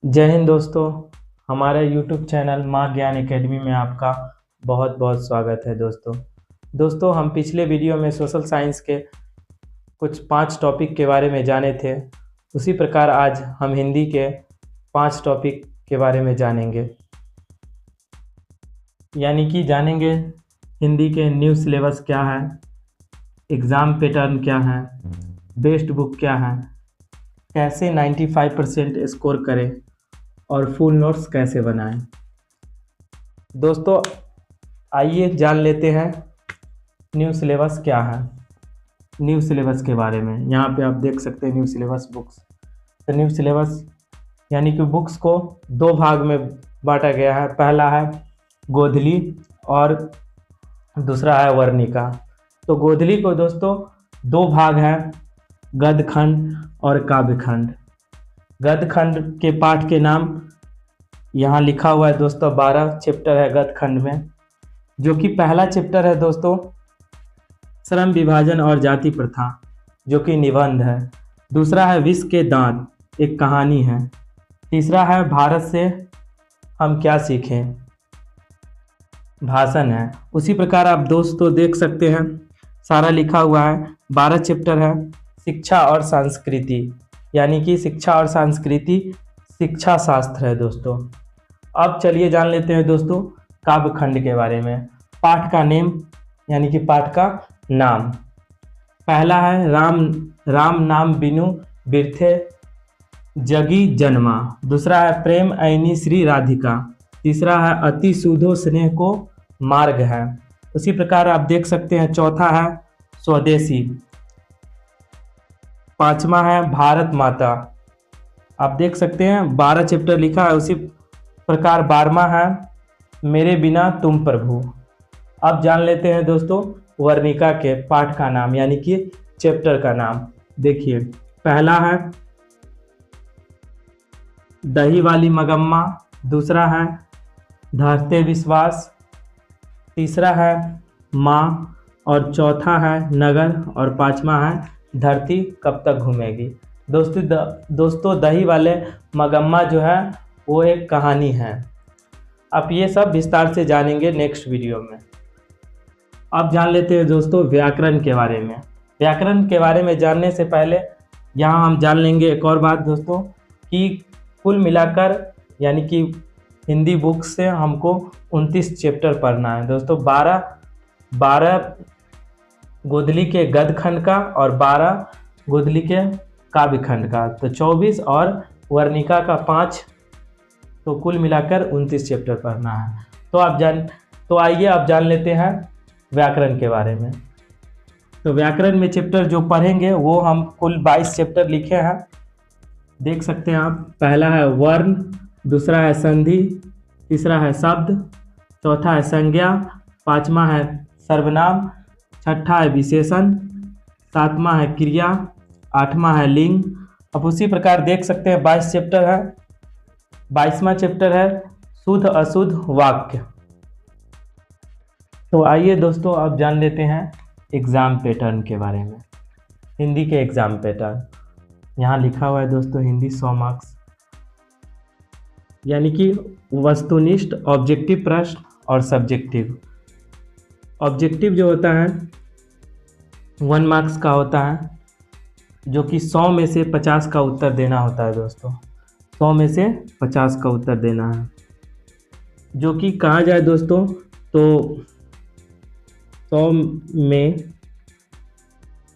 जय हिंद दोस्तों। हमारे YouTube चैनल माँ ज्ञान एकेडमी में आपका बहुत बहुत स्वागत है दोस्तों हम पिछले वीडियो में सोशल साइंस के कुछ 5 टॉपिक के बारे में जाने थे। उसी प्रकार आज हम हिंदी के 5 टॉपिक के बारे में जानेंगे, यानी कि जानेंगे हिंदी के न्यू सिलेबस क्या है, एग्ज़ाम पैटर्न क्या है, बेस्ट बुक क्या है, कैसे 95% स्कोर करें और फुल नोट्स कैसे बनाएं। दोस्तों आइए जान लेते हैं न्यू सिलेबस क्या है। न्यू सिलेबस के बारे में यहाँ पे आप देख सकते हैं न्यू सिलेबस बुक्स। तो न्यू सिलेबस यानी कि बुक्स को 2 भाग में बांटा गया है। पहला है गोधली और दूसरा है वर्णिका। तो गोधली को दोस्तों 2 भाग है, गद्यखंड और काव्यखंड। गद्यखंड के पाठ के नाम यहाँ लिखा हुआ है दोस्तों। 12 चैप्टर है गद्यखंड में, जो कि पहला चैप्टर है दोस्तों श्रम विभाजन और जाति प्रथा, जो कि निबंध है। दूसरा है विष के दांत, एक कहानी है। तीसरा है भारत से हम क्या सीखें, भाषण है। उसी प्रकार आप दोस्तों देख सकते हैं सारा लिखा हुआ है। 12 चैप्टर है। शिक्षा और संस्कृति, यानी कि शिक्षा और संस्कृति शिक्षा शास्त्र है दोस्तों। अब चलिए जान लेते हैं दोस्तों काव्यखंड के बारे में। पाठ का नेम यानी कि पाठ का नाम। पहला है राम नाम बिनु बिरथे जगी जन्मा। दूसरा है प्रेम ऐनी श्री राधिका। तीसरा है अति सुधो स्नेह को मार्ग है। उसी प्रकार आप देख सकते हैं चौथा है स्वदेशी। 5वां है भारत माता। आप देख सकते हैं 12 चैप्टर लिखा है। उसी प्रकार 12वां है मेरे बिना तुम प्रभु। अब जान लेते हैं दोस्तों वर्णिका के पाठ का नाम यानी कि चैप्टर का नाम। देखिए पहला है दही वाली मगम्मा। दूसरा है धरते विश्वास। तीसरा है माँ और चौथा है नगर और 5वां है धरती कब तक घूमेगी। दोस्तों दही वाले मगम्मा जो है वो एक कहानी है। आप ये सब विस्तार से जानेंगे नेक्स्ट वीडियो में। अब जान लेते हैं दोस्तों व्याकरण के बारे में। व्याकरण के बारे में जानने से पहले यहाँ हम जान लेंगे एक और बात दोस्तों कि कुल मिलाकर यानी कि हिंदी बुक से हमको 29 चैप्टर पढ़ना है दोस्तों। 12 गोधली के गद्यखंड का और 12 गोधली के काव्यखंड का, तो 24 और वर्णिका का 5, तो कुल मिलाकर 29 चैप्टर पढ़ना है। तो आइए आप जान लेते हैं व्याकरण के बारे में। तो व्याकरण में चैप्टर जो पढ़ेंगे वो हम कुल 22 चैप्टर लिखे हैं, देख सकते हैं आप। पहला है वर्ण, दूसरा है संधि, तीसरा है शब्द, चौथा है संज्ञा, 5वां है सर्वनाम, 6ठा है विशेषण, 7वां है क्रिया, 8वां है लिंग। अब उसी प्रकार देख सकते हैं 22 चैप्टर है। 22वां चैप्टर है शुद्ध अशुद्ध वाक्य। तो आइए दोस्तों अब जान लेते हैं एग्ज़ाम पैटर्न के बारे में। हिंदी के एग्ज़ाम पैटर्न यहाँ लिखा हुआ है दोस्तों। हिंदी 100 मार्क्स, यानी कि वस्तुनिष्ठ, ऑब्जेक्टिव प्रश्न और सब्जेक्टिव। ऑब्जेक्टिव जो होता है 1 मार्क्स का होता है, जो कि 100 में से 50 का उत्तर देना होता है दोस्तों। 100 में से 50 का उत्तर देना है, जो कि कहा जाए दोस्तों तो 100 में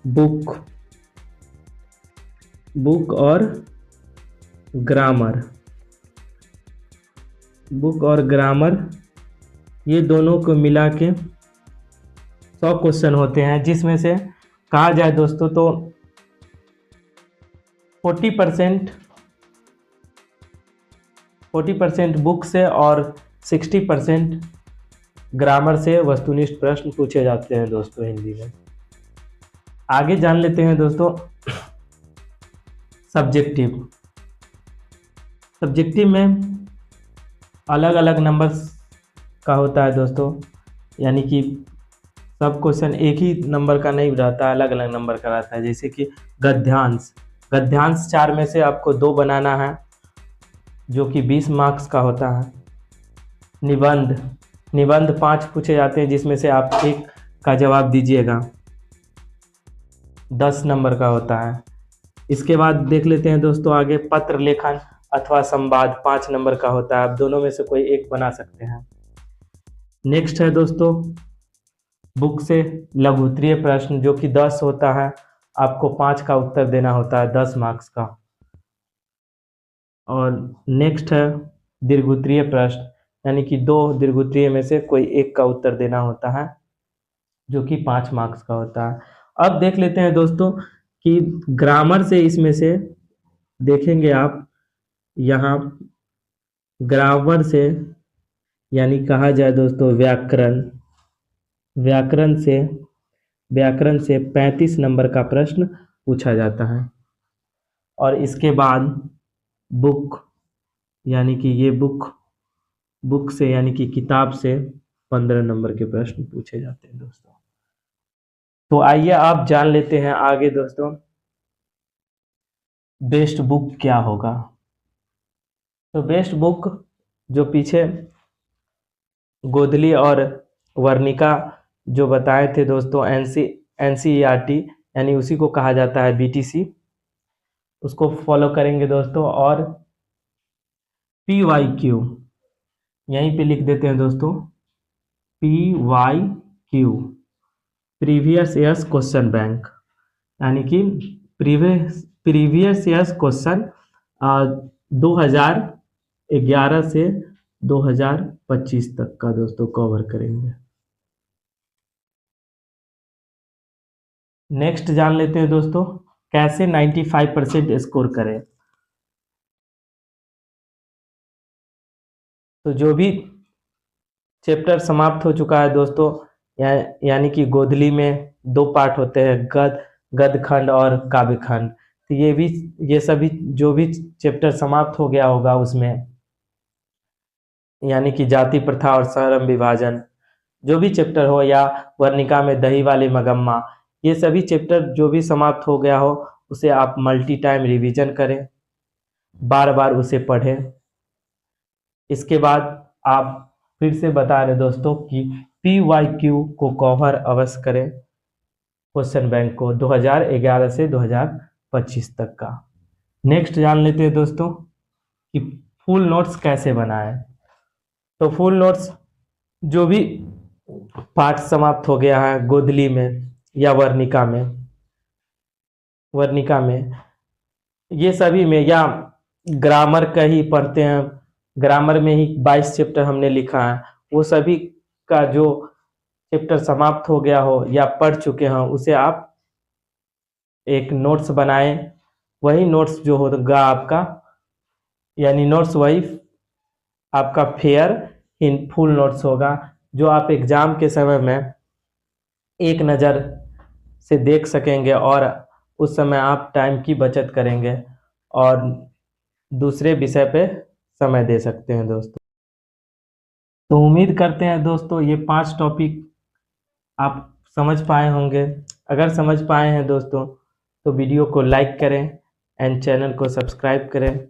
बुक और ग्रामर ये दोनों को मिला के 100 क्वेश्चन होते हैं, जिसमें से कहा जाए दोस्तों तो 40% बुक से और 60% ग्रामर से वस्तुनिष्ठ प्रश्न पूछे जाते हैं दोस्तों हिंदी में। आगे जान लेते हैं दोस्तों सब्जेक्टिव में अलग अलग नंबर्स का होता है दोस्तों, यानी कि सब क्वेश्चन एक ही नंबर का नहीं रहता, अलग अलग नंबर का रहता है। जैसे कि गद्यांश 4 में से आपको 2 बनाना है। जो कि 20 मार्क्स का होता है। निबंध, निबंध 5 पूछे जाते हैं जिसमें से आप एक का जवाब दीजिएगा, 10 नंबर का होता है। इसके बाद देख लेते हैं दोस्तों आगे, पत्र लेखन अथवा संवाद 5 नंबर का होता है, आप दोनों में से कोई एक बना सकते हैं। नेक्स्ट है दोस्तों बुक से लघु उत्तरीय प्रश्न, जो कि 10 होता है, आपको 5 का उत्तर देना होता है, 10 मार्क्स का। और नेक्स्ट है दीर्घ उत्तरीय प्रश्न, यानी कि 2 दीर्घ उत्तरीय में से कोई एक का उत्तर देना होता है, जो कि 5 मार्क्स का होता है। अब देख लेते हैं दोस्तों कि ग्रामर से, इसमें से देखेंगे आप यहाँ ग्रामर से, यानी कहा जाए दोस्तों व्याकरण, व्याकरण से 35 नंबर का प्रश्न पूछा जाता है। और इसके बाद बुक, यानी कि ये बुक से, यानी कि किताब से 15 नंबर के प्रश्न पूछे जाते हैं दोस्तों। तो आइए आप जान लेते हैं आगे दोस्तों बेस्ट बुक क्या होगा। तो बेस्ट बुक जो पीछे गोदली और वर्णिका जो बताए थे दोस्तों, एनसीईआरटी, यानी उसी को कहा जाता है बीटीसी, उसको फॉलो करेंगे दोस्तों। और PYQ यहीं पे लिख देते हैं दोस्तों, PYQ previous years question bank, यानी कि प्रीवियस ईयर्स क्वेश्चन 2011 से 2025 तक का दोस्तों कवर करेंगे। नेक्स्ट जान लेते हैं दोस्तों कैसे 95% स्कोर करें। तो जो भी चैप्टर समाप्त हो चुका है दोस्तों, यानी कि गोधली में 2 पार्ट होते हैं, गद्य खंड और काव्य खंड। तो ये सभी जो भी चैप्टर समाप्त हो गया होगा उसमें, यानी कि जाति प्रथा और श्रम विभाजन जो भी चैप्टर हो, या वर्णिका में दही वाली मगम्मा, ये सभी चैप्टर जो भी समाप्त हो गया हो उसे आप मल्टी टाइम रिवीजन करें, बार बार उसे पढ़ें। इसके बाद आप फिर से बता रहे दोस्तों कि PYQ को कवर अवश्य करें, क्वेश्चन बैंक को 2011 से 2025 तक का। नेक्स्ट जान लेते हैं दोस्तों कि फुल नोट्स कैसे बनाएं। तो फुल नोट्स जो भी पाठ समाप्त हो गया है गोदली में या वर्णिका में, ये सभी में, या ग्रामर का ही पढ़ते हैं, ग्रामर में ही 22 चैप्टर हमने लिखा है, वो सभी का जो चैप्टर समाप्त हो गया हो या पढ़ चुके हो उसे आप एक नोट्स बनाएं। वही नोट्स जो होगा आपका, यानी नोट्स वही आपका फेयर इन फुल नोट्स होगा, जो आप एग्जाम के समय में एक नज़र से देख सकेंगे और उस समय आप टाइम की बचत करेंगे और दूसरे विषय पे समय दे सकते हैं दोस्तों। तो उम्मीद करते हैं दोस्तों ये 5 टॉपिक आप समझ पाए होंगे। अगर समझ पाए हैं दोस्तों तो वीडियो को लाइक करें एंड चैनल को सब्सक्राइब करें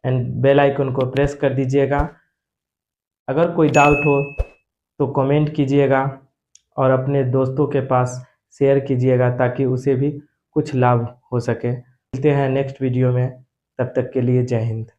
एंड बेल आइकन को प्रेस कर दीजिएगा। अगर कोई डाउट हो तो कमेंट कीजिएगा और अपने दोस्तों के पास शेयर कीजिएगा ताकि उसे भी कुछ लाभ हो सके। मिलते हैं नेक्स्ट वीडियो में, तब तक के लिए जय हिंद।